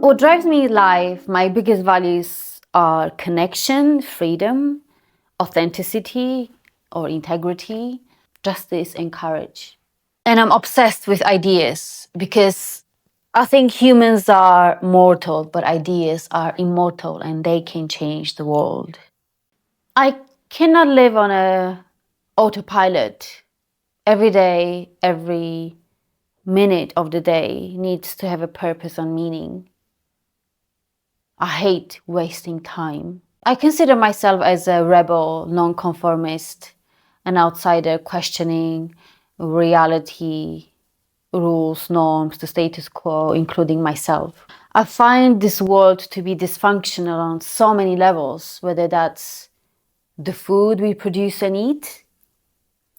What drives me in life, my biggest values are connection, freedom, authenticity or integrity, justice and courage. And I'm obsessed with ideas because I think humans are mortal, but ideas are immortal and they can change the world. I cannot live on a autopilot. Every day, every minute of the day needs to have a purpose and meaning. I hate wasting time. I consider myself as a rebel, nonconformist, an outsider questioning reality, rules, norms, the status quo, including myself. I find this world to be dysfunctional on so many levels, whether that's the food we produce and eat,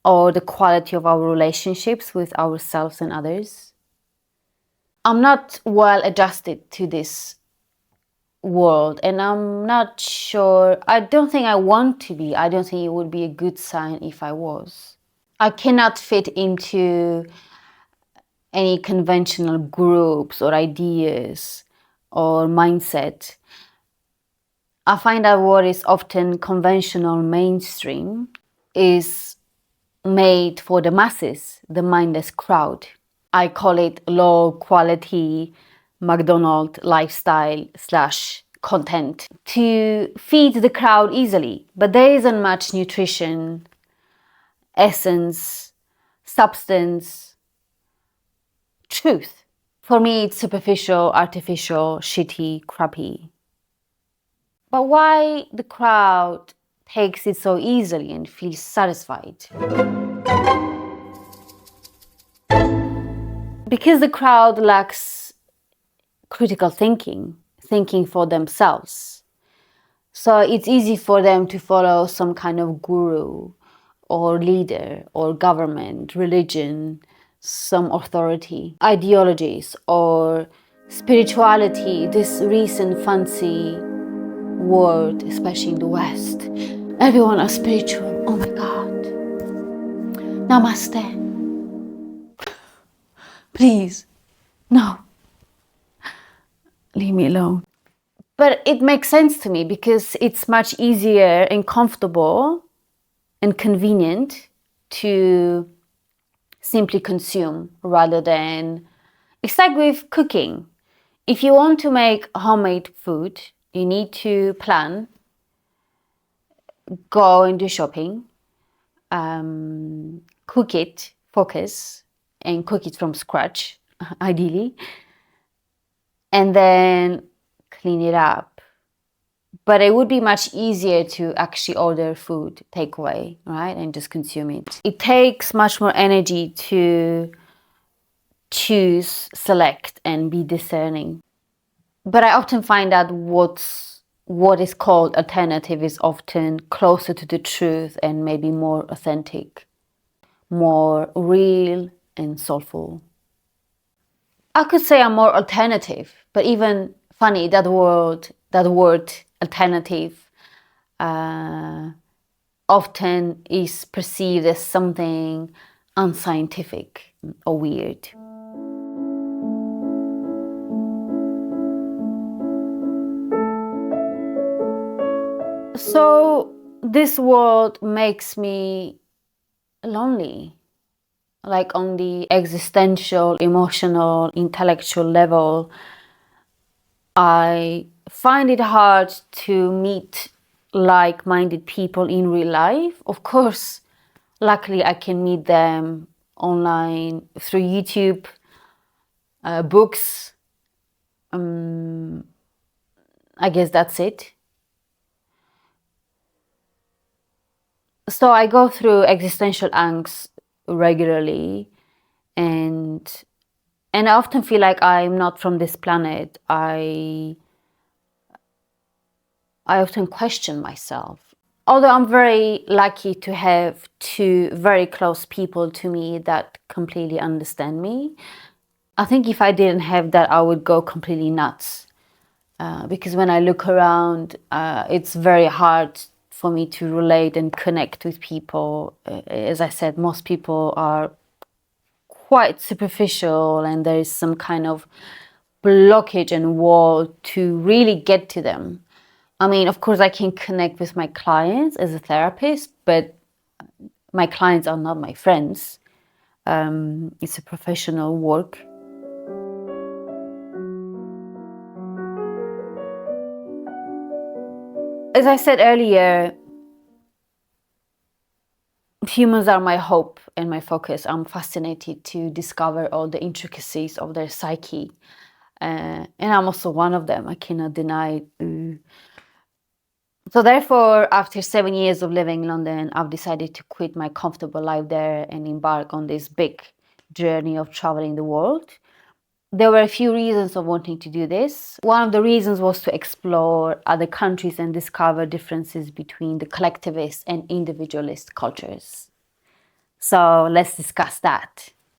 or the quality of our relationships with ourselves and others. I'm not well adjusted to this world, and I'm not sure, I don't think I want to be. I don't think it would be a good sign if I was. I cannot fit into any conventional groups or ideas or mindset. I find that what is often conventional mainstream is made for the masses, the mindless crowd. I call it low quality McDonald's lifestyle / content to feed the crowd easily. But there isn't much nutrition, essence, substance, truth. For me, it's superficial, artificial, shitty, crappy. But why the crowd takes it so easily and feels satisfied? Because the crowd lacks critical thinking for themselves. So it's easy for them to follow some kind of guru or leader or government, religion, some authority, ideologies or spirituality, this recent fancy word, especially in the West. Everyone is spiritual. Oh my God. Namaste. Please, no. Leave me alone. But it makes sense to me because it's much easier and comfortable and convenient to simply consume rather than... It's like with cooking. If you want to make homemade food, you need to plan, go and do shopping, cook it, focus, and cook it from scratch, ideally, and then clean it up. But it would be much easier to actually order food, takeaway, right, and just consume it. It takes much more energy to choose, select, and be discerning. But I often find that what is called alternative is often closer to the truth and maybe more authentic, more real and soulful. I could say I'm more alternative, but even funny, that word alternative often is perceived as something unscientific or weird. So this world makes me lonely, like on the existential, emotional, intellectual level. I find it hard to meet like-minded people in real life. Of course, luckily I can meet them online through YouTube, books. I guess that's it. So I go through existential angst regularly, and I often feel like I'm not from this planet. I often question myself. Although I'm very lucky to have two very close people to me that completely understand me, I think if I didn't have that, I would go completely nuts. Because when I look around, it's very hard for me to relate and connect with people. As I said, most people are quite superficial and there is some kind of blockage and wall to really get to them. I mean, of course, I can connect with my clients as a therapist, but my clients are not my friends. It's a professional work. As I said earlier, humans are my hope and my focus. I'm fascinated to discover all the intricacies of their psyche. And I'm also one of them, I cannot deny. So therefore, after 7 years of living in London, I've decided to quit my comfortable life there and embark on this big journey of traveling the world. There were a few reasons of wanting to do this. One of the reasons was to explore other countries and discover differences between the collectivist and individualist cultures. So let's discuss that.